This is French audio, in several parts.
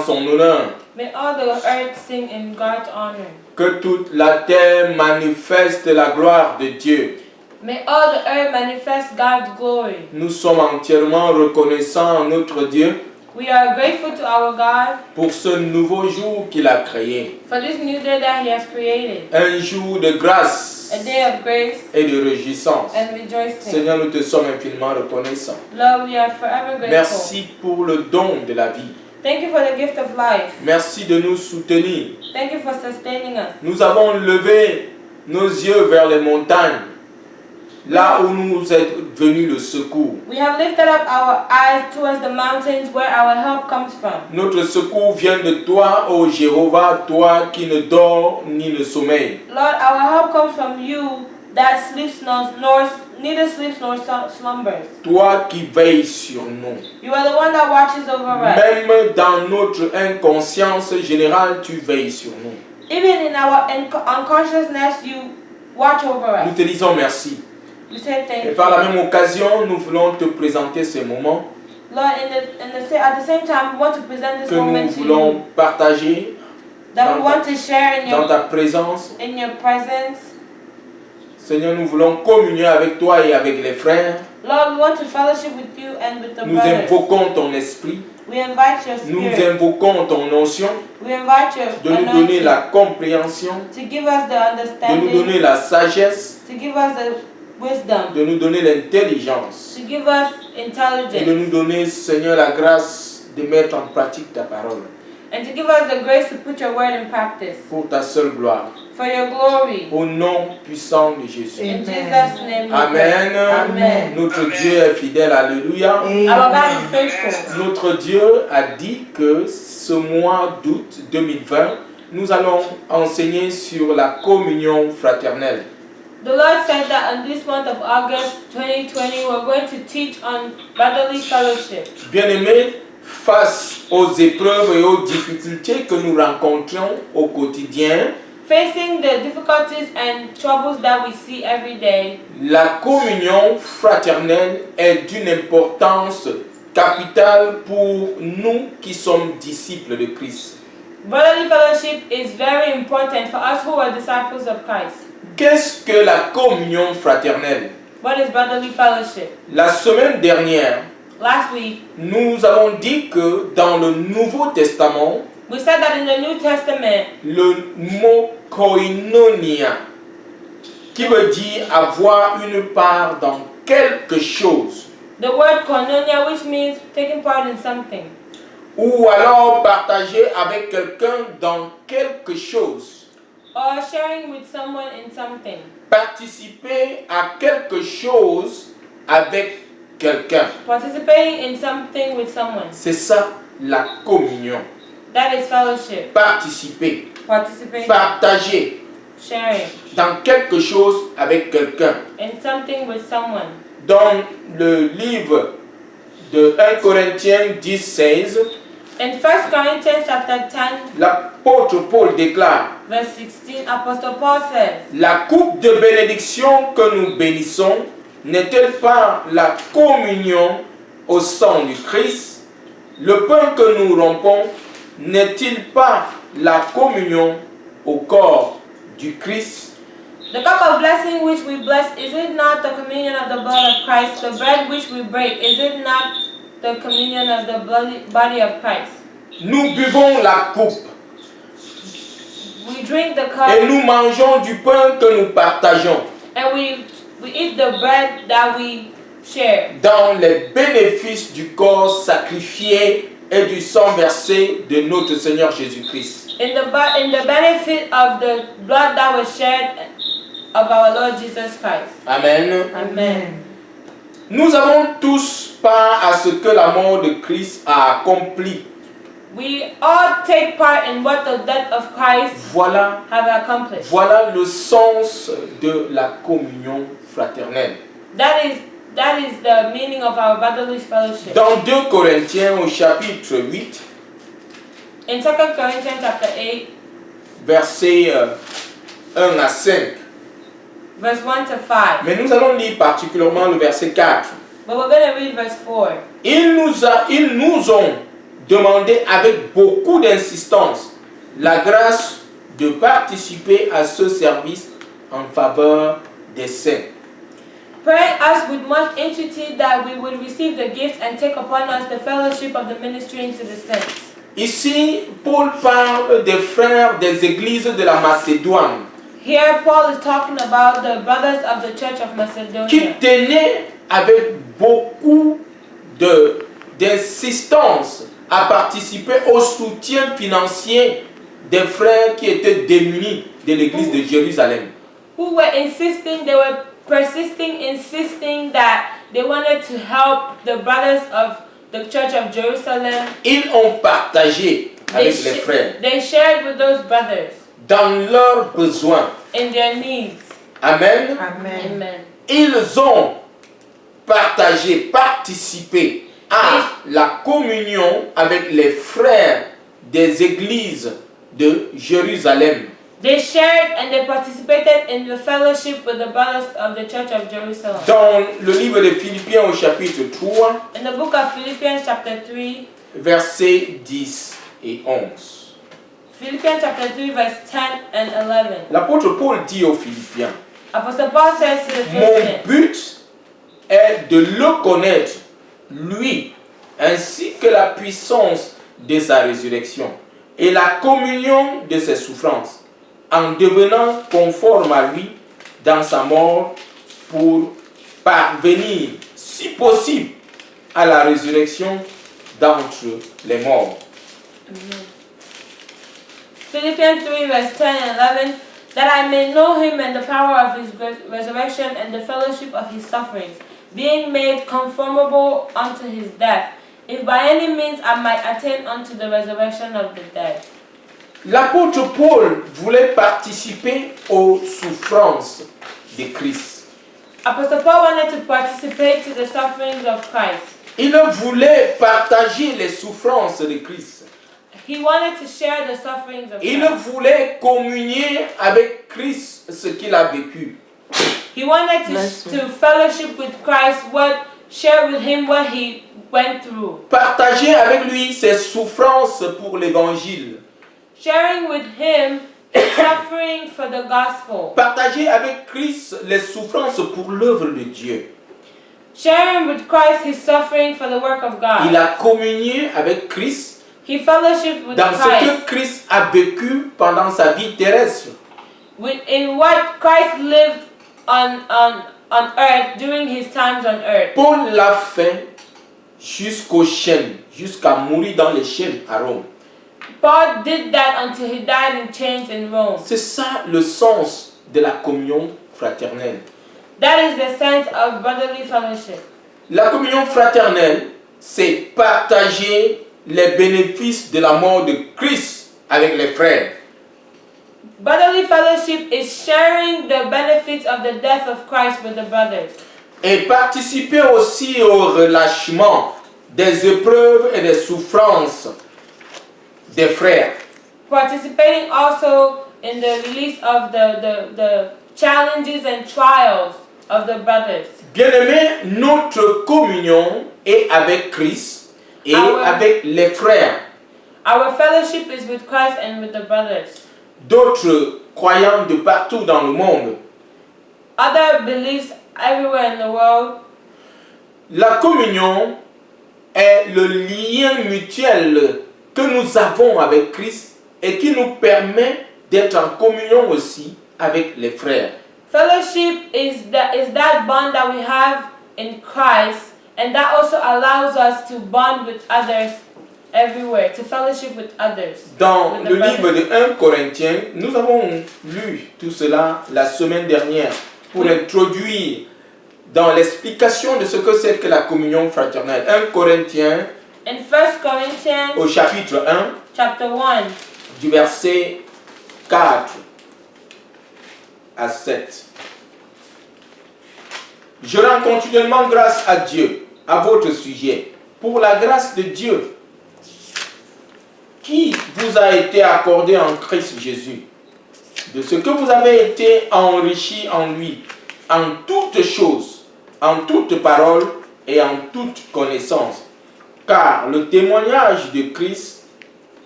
son honneur. May all the earth sing in God's honor. Que toute la terre manifeste la gloire de Dieu. May all the earth manifest God's glory. Nous sommes entièrement reconnaissants à notre Dieu We are grateful to our God pour ce nouveau jour qu'il a créé. for this new day that He has created. Un jour de grâce A day of grace et de réjouissance. and rejoicing. Seigneur, nous te sommes infiniment reconnaissants. Lord, we are forever grateful. Merci pour le don de la vie. Thank you for the gift of life. Merci de nous soutenir. Thank you for sustaining us. Nous avons levé nos yeux vers les montagnes, là où nous est venu le secours. We have lifted up our eyes towards the mountains where our help comes from. Notre secours vient de toi, ô Jéhovah, toi qui ne dors ni ne sommeille. Lord, our help comes from you that sleeps neither sleeps nor slumbers. Toi qui veilles sur nous. You are the one that watches over us. Même dans notre inconscience générale, tu veilles sur nous. Even in our unconsciousness, you watch over Nous us. te disons merci. We say thank Et you. par la même occasion, nous voulons te présenter ces moments Lord, at the same time, we want to present this que nous moment to voulons you. partager That we want to share dans ta présence. in your presence. Seigneur, nous voulons communier avec toi et avec les frères. Lord, we want to fellowship with you and with the Nous brothers. invoquons ton esprit. We invite your Nous spirit. invoquons ton onction We invite your de nous donner anointing la compréhension, to give us the de nous understanding, donner la sagesse, to give us the wisdom, de nous donner l'intelligence to give us et de intelligence, nous donner, Seigneur, la grâce de mettre en pratique ta parole and to give us the grace to put your word in practice pour ta seule gloire. for your glory. Au nom puissant de Jésus. In Jesus' name we Amen. pray. Amen. Notre Dieu est fidèle. Alléluia. Our God is faithful. Notre Dieu a dit que ce mois d'août 2020, nous allons enseigner sur la communion fraternelle. The Lord said that in this month of August 2020, we're going to teach on brotherly fellowship. Bien-aimés, face aux épreuves et aux difficultés que nous rencontrons au quotidien, Facing the difficulties and troubles that we see every day, la communion fraternelle est d'une importance capitale pour nous qui sommes disciples de Christ. brotherly fellowship is very important for us who are disciples of Christ. Qu'est-ce que la communion fraternelle? What is brotherly fellowship? La semaine dernière, Last week, nous avons dit que dans le Nouveau Testament, we said that in the New Testament, le mot koinonia, qui veut dire avoir une part dans quelque chose, the word koinonia, which means taking part in something, ou alors partager avec quelqu'un dans quelque chose, or sharing with someone in something, participer à quelque chose avec quelqu'un. participating in something with someone. C'est ça la communion. That is fellowship. Participer, Participating, partager sharing dans quelque chose avec quelqu'un. in something with someone. Dans le livre de 1 Corinthiens 10, 16, In 1 Corinthians chapter 10, l'apôtre Paul déclare: verse 16, Apostle Paul says, la coupe de bénédiction que nous bénissons n'est-elle pas la communion au sang du Christ? Le pain que nous rompons n'est-il pas la communion au corps du Christ? the cup of blessing which we bless, is it not the communion of the blood of Christ? The bread which we break, is it not the communion of the body of Christ? Nous buvons la coupe We drink the et cup nous mangeons du pain que nous partageons and we eat the bread that we share dans les bénéfices du corps sacrifié et du sang versé de notre Seigneur Jésus-Christ. in the benefit of the blood that was shed of our Lord Jesus Christ. Amen. Amen. Nous avons tous part à ce que la mort de Christ a accompli. We all take part in what the death of Christ Voilà, have accomplished. voilà le sens de la communion fraternelle. That is the meaning of our brotherly fellowship. Dans 2 Corinthiens au chapitre 8, In 2 Corinthians chapter 8, versets 1 à 5. verse 1 to 5. Mais nous allons lire particulièrement le verset 4. But we're going to read verse 4. Ils nous ont demandé avec beaucoup d'insistance la grâce de participer à ce service en faveur des saints. Praying us with much entreaty that we would receive the gift and take upon us the fellowship of the ministry to the saints. Ici, Paul parle des frères des églises de la Macédoine Here Paul is talking about the brothers of the church of Macedonia qui tenaient avec beaucoup d'insistance à participer au soutien financier des frères qui étaient démunis de l'église de Jérusalem. who were insisting that they wanted to help the brothers of the church of Jerusalem. Ils ont partagé avec les frères They shared with those brothers dans leurs besoins. in their needs. Amen. Amen. Ils ont participé à la communion avec les frères des églises de Jérusalem. They shared and they participated in the fellowship with the brothers of the church of Jerusalem. Dans le livre de Philippiens au chapitre 3, In the book of Philippians chapter 3, versets 10 et 11. Philippians chapter 3 verse 10 and 11. L'apôtre Paul dit aux Philippiens, Apostle Paul says to the mon Philippians, but est de le connaître, lui, ainsi que la puissance de sa résurrection et la communion de ses souffrances, en devenant conforme à lui dans sa mort pour parvenir, si possible, à la résurrection d'entre les morts. Philippians 3 verse 10 and 11, that I may know him and the power of his resurrection and the fellowship of his sufferings, being made conformable unto his death, if by any means I might attain unto the resurrection of the dead. L'apôtre Paul voulait participer aux souffrances de Christ. Apostle Paul wanted to participate to the sufferings of Christ. Il voulait partager les souffrances de Christ. He wanted to share the sufferings of Il Christ. voulait communier avec Christ ce qu'il a vécu. He wanted to fellowship with Christ, share with him what he went through. Partager avec lui ses souffrances pour l'évangile. Sharing with him suffering for the gospel. Partager avec Christ les souffrances pour l'œuvre de Dieu. Sharing with Christ his suffering for the work of God. Il a communié avec Christ He fellowshiped with dans ce Christ que Christ a vécu pendant sa vie terrestre. in what Christ lived on earth during his times on earth. Paul l'a fait jusqu'aux chaînes, jusqu'à mourir dans les chaînes à Rome. Paul did that until he died in chains in Rome. C'est ça le sens de la communion fraternelle. That is the sense of brotherly fellowship. La communion fraternelle, c'est partager les bénéfices de la mort de Christ avec les frères. Brotherly fellowship is sharing the benefits of the death of Christ with the brothers. Et participer aussi au relâchement des épreuves et des souffrances des frères. Participating also in the release of the challenges and trials of the brothers. Bien-aimés, notre communion est avec Christ et avec les frères. Our fellowship is with Christ and with the brothers. D'autres croyants de partout dans le monde. Other beliefs everywhere in the world. La communion est le lien mutuel que nous avons avec Christ et qui nous permet d'être en communion aussi avec les frères. Fellowship is that bond that we have in Christ, and that also allows us to bond with others everywhere, to fellowship with others. Dans le livre de 1 Corinthiens, nous avons lu tout cela la semaine dernière pour introduire dans l'explication de ce que c'est que la communion fraternelle. 1 Corinthiens In 1 Corinthians au chapitre 1 chapter 1, du verset 4 à 7. Je rends continuellement grâce à Dieu à votre sujet pour la grâce de Dieu qui vous a été accordée en Christ Jésus, de ce que vous avez été enrichis en lui, en toutes choses, en toute parole et en toute connaissance, car le témoignage de Christ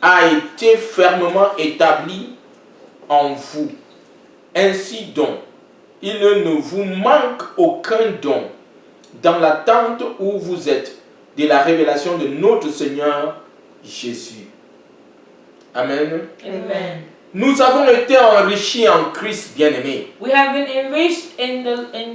a été fermement établi en vous. Ainsi donc, il ne vous manque aucun don dans l'attente où vous êtes de la révélation de notre Seigneur Jésus. Amen. Amen. Nous avons été enrichis en Christ bien-aimé, We have been enriched in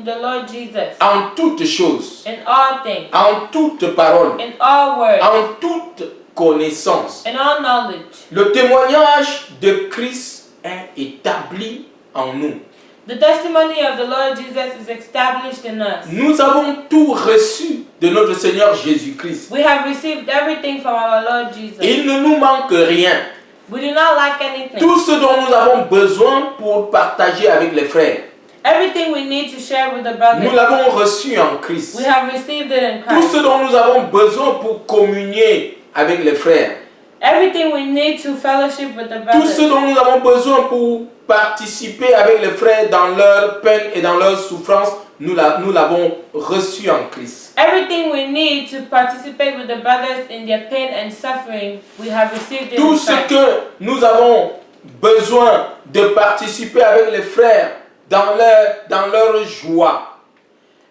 the Lord Jesus, en toutes choses, in all things, en toute parole, in all words, en toute connaissance. in all knowledge. Le témoignage de Christ est établi en nous. The testimony of the Lord Jesus is established in us. Nous avons tout reçu de notre Seigneur Jésus-Christ. We have received everything from our Lord Jesus. Il ne nous manque rien. We do not lack anything. Tout ce dont nous avons besoin pour partager avec les frères, Everything we need to share with the nous brothers, l'avons reçu en Christ. we have received it in Tout Christ. ce dont nous avons besoin pour communier avec les frères, Everything we need to fellowship with the tout ce brothers, dont nous avons besoin pour participer avec les frères dans leur peine et dans leur souffrance, nous l'avons reçu en Christ. everything we need to participate with the brothers in their pain and suffering, we have received it Tout in ce Christ. que nous avons besoin de participer avec les frères dans leur joie.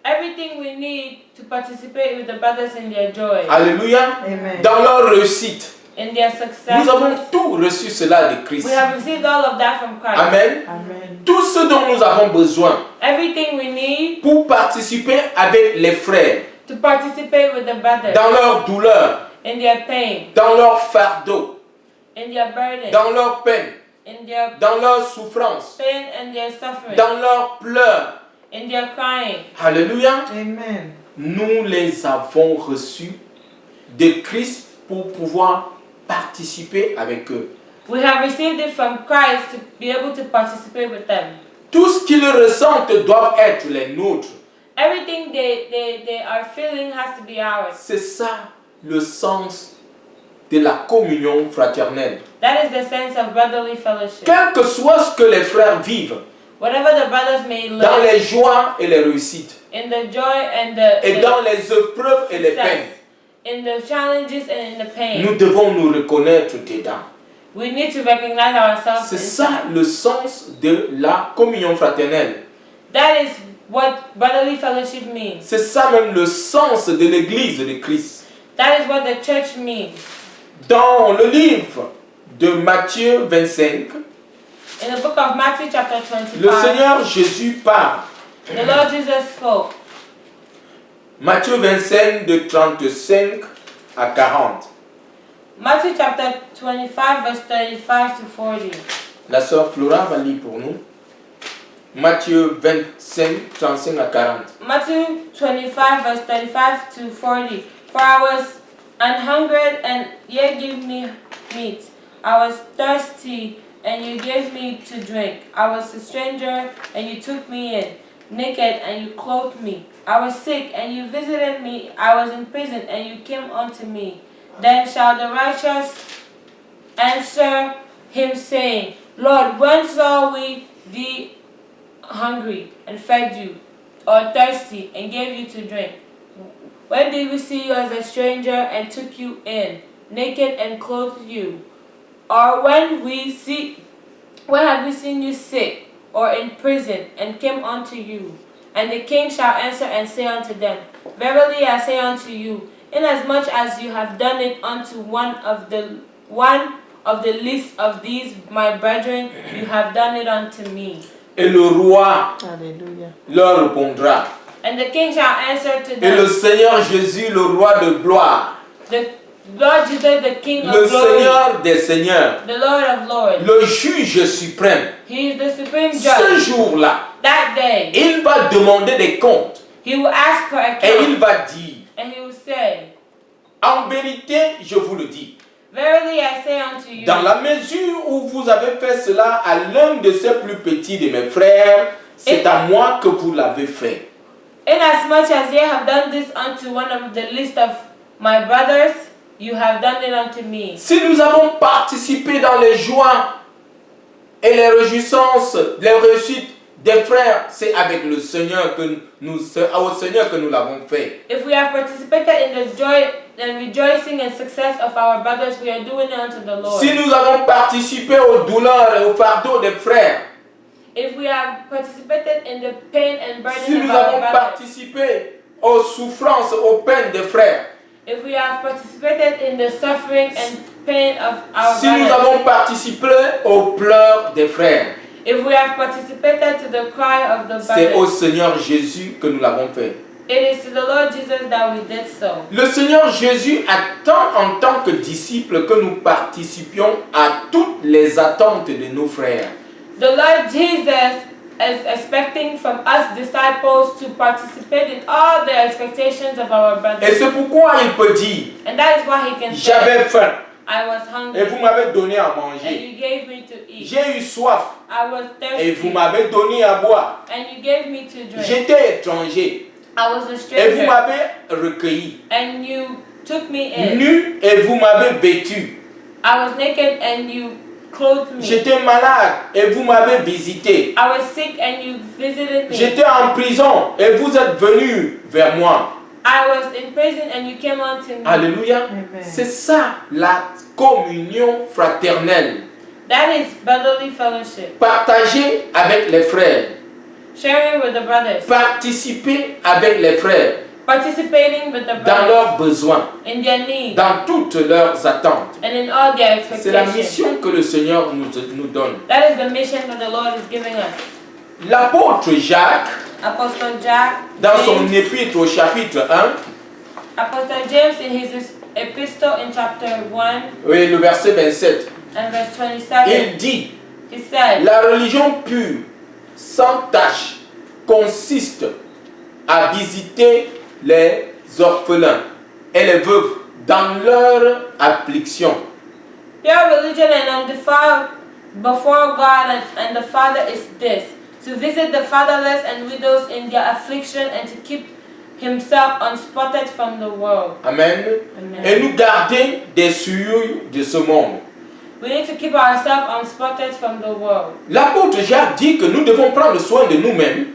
Everything we need to participate with the brothers in their joy, Alléluia. Amen. Dans leur réussite. in their Nous avons success. tout reçu cela de Christ. We have received all of that from Christ. Amen. Amen. Tout ce dont nous avons besoin Everything we need pour participer avec les frères to participate with the brothers dans leur douleur, in their pain, dans leur fardeau, in their burden, dans leur peine, in their dans leur souffrance, pain and their suffering, dans leurs pleurs. in their crying. Alléluia. Amen. Nous les avons reçus de Christ pour pouvoir participer avec eux. We have received it from Christ to be able to participate with them. Tout ce qu'ils ressentent doit être les nôtres. Everything they are feeling has to be ours. C'est ça le sens de la communion fraternelle. That is the sense of brotherly fellowship. Quel que soit ce que les frères vivent, Whatever the brothers may dans live, les joies et les réussites, in the joy and et dans les épreuves et les peines, success, in the challenges and in the pain, nous devons nous reconnaître dedans. we need to recognize ourselves. C'est inside. ça le sens de la communion fraternelle. That is what brotherly fellowship means. C'est ça même le sens de l'Église de Christ. That is what the church means. Dans le livre de Matthieu 25, In the book of Matthew chapter le 25, Seigneur Jésus parle. the Lord Jesus spoke. Matthieu 25 de 35 à 40. Matthew chapter 25 verse 35 to 40. La sœur Flora va lire pour nous. Matthieu 25, 35 à 40. Matthew 25 verse 35 to 40. For I was an hungered and ye gave me meat. I was thirsty and you gave me to drink. I was a stranger and you took me in. Naked and you clothed me. I was sick and you visited me. I was in prison and you came unto me. Then shall the righteous answer him, saying, Lord, when saw we thee hungry and fed you, or thirsty and gave you to drink? When did we see you as a stranger and took you in, naked and clothed you? Or when have we seen you sick or in prison and came unto you? And the king shall answer and say unto them, Verily I say unto you, inasmuch as you have done it unto one of the least of these my brethren, you have done it unto me. Et le roi Alléluia. leur répondra. And the king shall answer to Et le them, Seigneur Jésus, le roi de gloire, the Lord Jesus, the King le of glory, Seigneur des seigneurs, the Lord of lords, le juge suprême, He is the supreme ce judge. jour-là, That day, il va demander des comptes He will ask for et il account, va dire, and He will say, en vérité, je vous le dis, Verily I say unto you, dans la mesure où vous avez fait cela à l'un de ces plus petits de mes frères, c'est à moi que vous l'avez fait. inasmuch as ye have done this unto one of the least of my brothers, you have done it unto me. Si nous avons participé dans les joies et les réjouissances, les réussites des frères, c'est avec le Seigneur c'est au Seigneur que nous l'avons fait. If we have participated in the joy and rejoicing and success of our brothers, we are doing it unto the Lord. Si nous avons participé aux douleurs et aux fardeaux des frères, If we have participated in the pain and si burden nous of our avons brothers, participé aux souffrances, aux peines des frères, if we have participated in the suffering and pain of our si nous brothers, avons participé aux pleurs des frères, if we have participated to the cry of the c'est au brothers, Seigneur Jésus que nous l'avons fait. it is to the Lord Jesus that we did so. Le Seigneur Jésus attend en tant que disciples que nous participions à toutes les attentes de nos frères. The Lord Jesus is expecting from us disciples to participate in all the expectations of our Et brothers. c'est pourquoi il peut dire, And that is why he can say, j'avais faim I was et vous hungry m'avez donné à and manger. you gave me to eat. J'ai eu soif I was et vous thirsty m'avez donné à boire. and you gave me to drink. J'étais étranger I was a et vous stranger m'avez recueilli. and you took me in. Nu et vous m'avez vêtu. I was naked and you clothed me. J'étais malade et vous m'avez visité. I was sick and you visited me. J'étais en prison et vous êtes venu vers moi. I was in prison and you came unto me. Alléluia. C'est ça la communion fraternelle. That is brotherly fellowship. Partager avec les frères. Sharing with the brothers. Participer avec les frères Participating with the dans brothers leurs besoins, in their needs dans toutes leurs attentes. and in all their C'est la expectations. mission que le Seigneur nous donne. That is the mission that the Lord is giving us. L'apôtre Jacques, Apostle Jack, dans son James, épître au chapitre 1, Apostle James in his epistle in chapter 1 oui, le verset 27, and verse 27, il dit, he said, la religion pure, sans tache, consiste à visiter les orphelins et les veuves dans leur affliction. pure religion and undefiled before God and the Father is this, to visit the fatherless and widows in their affliction and to keep himself unspotted from the world. Amen. Amen. Et nous garder des souillures de ce monde. We need to keep ourselves unspotted from the world. L'apôtre Jacques dit que nous devons prendre soin de nous-mêmes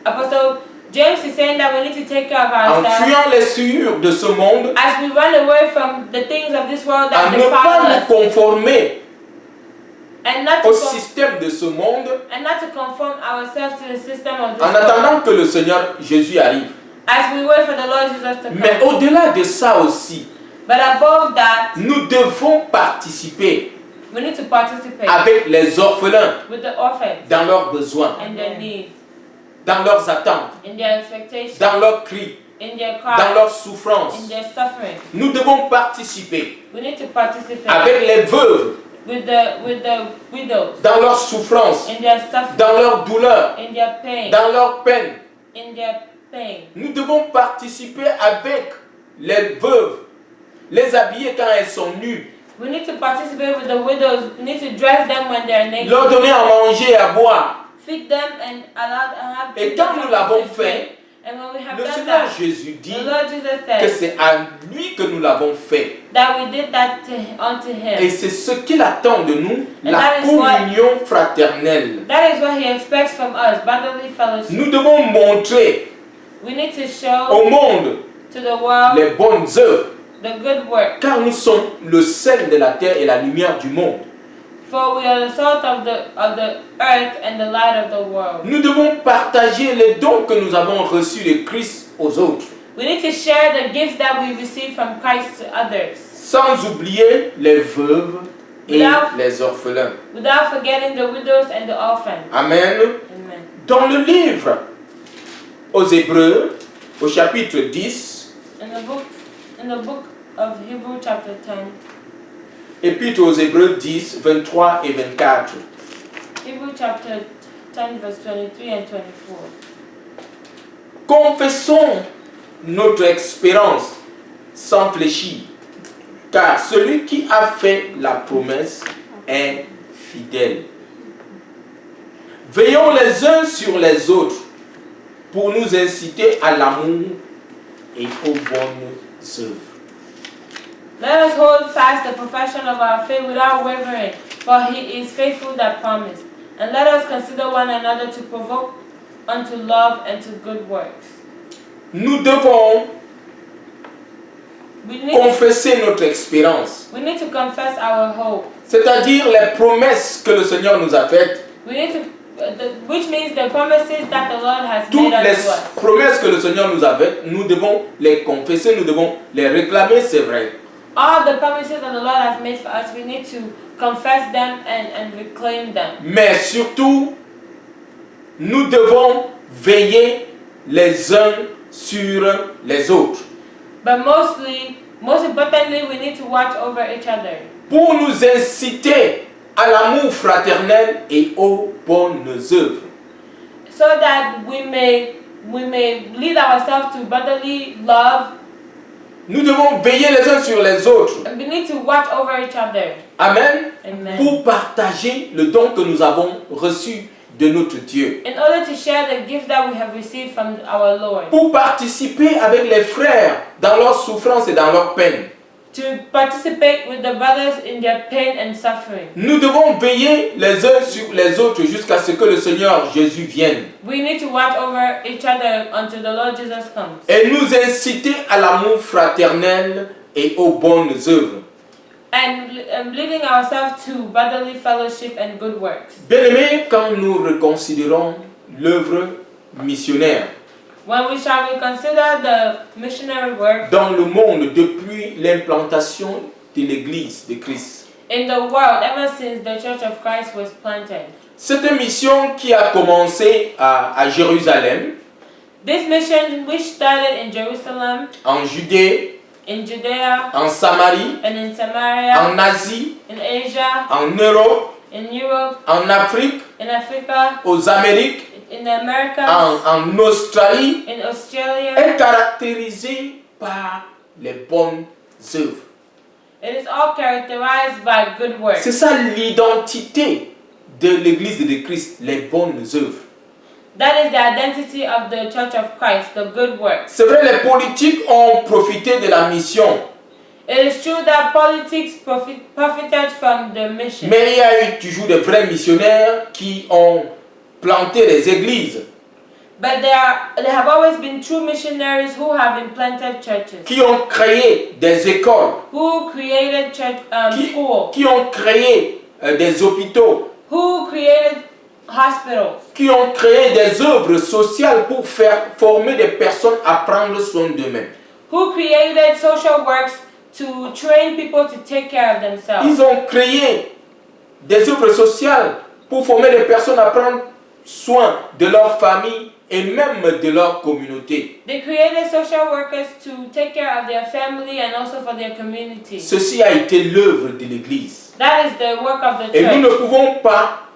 Apostle James is saying that we need to take care of en ourselves fuyant les souillures de ce monde, as we run away from the things of this world à that ne pas defile nous us, conformer and not au to système de ce monde conform ourselves to the system of this en world. attendant que le Seigneur Jésus arrive. As we wait for the Lord Jesus to Mais come. au-delà de ça aussi, But above that, nous devons participer we need to participate avec les orphelins with the orphans dans leurs besoins, and their needs, dans leurs attentes, in their expectations, dans leurs cris, in their dans cries, leurs souffrances. in their suffering. Nous devons participer We need to participate avec les veuves with the widows, dans leurs souffrances, in their suffering, dans leurs douleurs, in their pain, dans leurs peines. in their pain. Nous devons participer avec les veuves, les habiller quand elles sont nues, We need to participate with the widows. We need to dress them when they are naked, leur donner à manger et à boire. feed them and allow and have Et give quand them nous l'avons something to fait, drink. And when we have Le done Seigneur that, Jésus dit the Lord Jesus que said c'est à lui que nous l'avons fait. that we did that unto Et him. c'est ce qu'il attend de nous, And la that is what- communion fraternelle. That is what he expects from us, brotherly fellowship. Nous devons montrer We need to show au monde to the world les bonnes œuvres, the good work. car nous sommes le sel de la terre et la lumière du monde. For we are the salt of the earth and the light of the world. Nous devons partager les dons que nous avons reçus de Christ aux autres, We need to share the gifts that we receive from Christ to others, sans oublier les veuves et Without- les orphelins. without forgetting the widows and the orphans. Amen. Amen. Dans le livre aux Hébreux, au chapitre 10, In the book of Hebrews chapter 10, Épître aux Hébreux 10, 23 et 24. Hebrews chapter 10 verse 23 and 24. Confessons notre espérance sans fléchir, car celui qui a fait la promesse est fidèle. Veillons les uns sur les autres pour nous inciter à l'amour et aux bonnes œuvres. Let us hold fast the profession of our faith without wavering, for he is faithful that promised. And let us consider one another to provoke unto love and to good works. Nous devons We need, confesser notre expérience, we need to confess our hope. c'est-à-dire les promesses que le Seigneur nous a faites. We need to, which means the promises that the Lord has Toutes made les unto us. promesses que le Seigneur nous a faites, nous devons les confesser, nous devons les réclamer, c'est vrai. All the promises that the Lord has made for us, we need to confess them and reclaim them. Mais surtout, nous devons veiller les uns sur les autres But most importantly, we need to watch over each other pour nous inciter à l'amour fraternel et aux bonnes œuvres. so that we may lead ourselves to brotherly love, Nous devons veiller les uns sur les autres. and we need to watch over each other. Amen. Amen. Pour partager le don que nous avons reçu de notre Dieu. In order to share the gift that we have received from our Lord. Pour participer avec les frères dans leur souffrance et dans leur peine. To participate with the brothers in their pain and suffering. Nous devons veiller les uns sur les autres jusqu'à ce que le Seigneur Jésus vienne. We need to watch over each other until the Lord Jesus comes. Et nous inciter à l'amour fraternel et aux bonnes œuvres. And leading ourselves to brotherly fellowship and good works. Bien-aimés, quand nous reconsidérons l'œuvre missionnaire When we shall reconsider the missionary work dans le monde depuis l'implantation de l'Église de Christ, in the world ever since the Church of Christ was planted. cette mission qui a commencé à Jérusalem, This mission which started in Jerusalem, en Judée, in Judea, en Samarie, and in Samaria, en Asie, in Asia, en Europe, in Europe, en Afrique, in Africa, aux Amériques, in the Americas, en Australie, in Australia. est caractérisée par les bonnes œuvres. It is all characterized by good works. C'est ça l'identité de l'Église de Christ, les bonnes œuvres. That is the identity of the Church of Christ, the good works. C'est vrai, les politiques ont profité de la mission, It is true that politics profited from the mission. mais il y a eu toujours de vrais missionnaires qui ont planté les églises, But there have always been true missionaries who have implanted churches, qui ont créé des écoles, who created church, schools, qui ont créé des hôpitaux, who created hospitals, qui ont créé des œuvres sociales pour faire former des personnes à prendre soin d'eux-mêmes. who created social works to train people to take care of themselves. Ils ont créé des œuvres sociales pour former des personnes à prendre soin de leur famille et même de leur communauté. They created social workers to take care of their family and also for their community. Ceci a été l'œuvre de l'Église. That is the work of the Et nous ne church, pouvons pas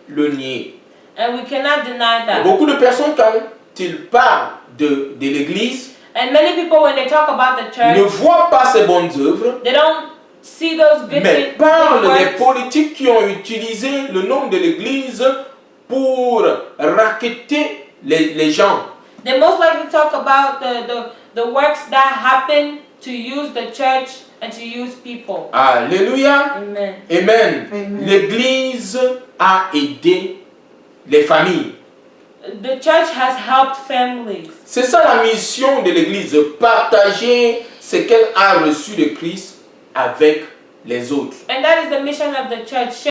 le nier. and we cannot deny that. Beaucoup de personnes, quand ils parlent de l'Église, And many people, when they talk about the ne church, voient pas ces bonnes œuvres, they don't see those good mais good parlent des works. politiques qui ont utilisé le nom de l'Église pour racketter les gens. They most likely talk about the works that happen to use the church and to use people. Alléluia. Amen. Amen. Amen. L'Église a aidé les familles. The church has helped families. C'est ça la mission de l'Église, partager ce qu'elle a reçu de Christ avec les autres. And that is the mission of the church.